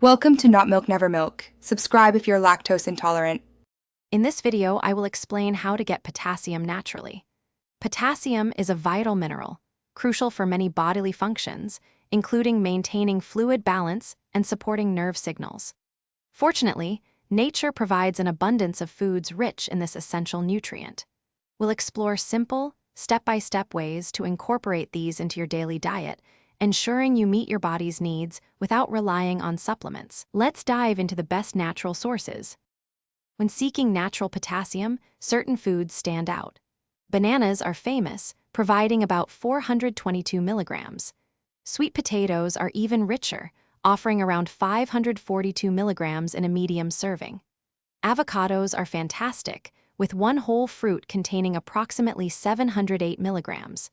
Welcome to Not Milk Never Milk. Subscribe if you're lactose intolerant. In this video, I will explain how to get potassium naturally. Potassium is a vital mineral, crucial for many bodily functions, including maintaining fluid balance and supporting nerve signals. Fortunately, nature provides an abundance of foods rich in this essential nutrient. We'll explore simple, step-by-step ways to incorporate these into your daily diet, ensuring you meet your body's needs without relying on supplements. Let's dive into the best natural sources. When seeking natural potassium, certain foods stand out. Bananas are famous, providing about 422 milligrams. Sweet potatoes are even richer, offering around 542 milligrams in a medium serving. Avocados are fantastic, with one whole fruit containing approximately 708 milligrams.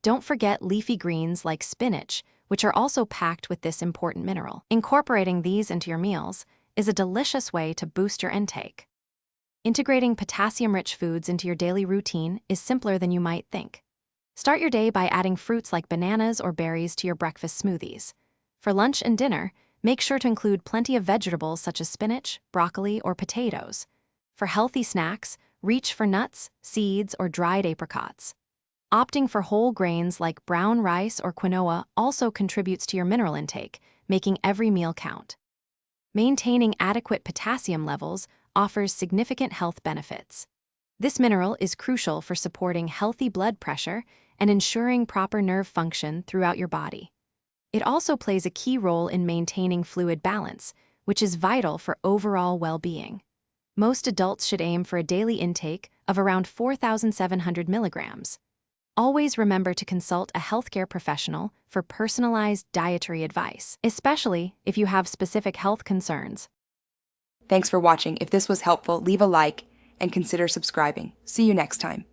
Don't forget leafy greens like spinach, which are also packed with this important mineral. Incorporating these into your meals is a delicious way to boost your intake. Integrating potassium-rich foods into your daily routine is simpler than you might think. Start your day by adding fruits like bananas or berries to your breakfast smoothies. For lunch and dinner, make sure to include plenty of vegetables such as spinach, broccoli, or potatoes. For healthy snacks, reach for nuts, seeds, or dried apricots. Opting for whole grains like brown rice or quinoa also contributes to your mineral intake, making every meal count. Maintaining adequate potassium levels offers significant health benefits. This mineral is crucial for supporting healthy blood pressure and ensuring proper nerve function throughout your body. It also plays a key role in maintaining fluid balance, which is vital for overall well-being. Most adults should aim for a daily intake of around 4,700 milligrams. Always remember to consult a healthcare professional for personalized dietary advice, especially if you have specific health concerns. Thanks for watching. If this was helpful, leave a like and consider subscribing. See you next time.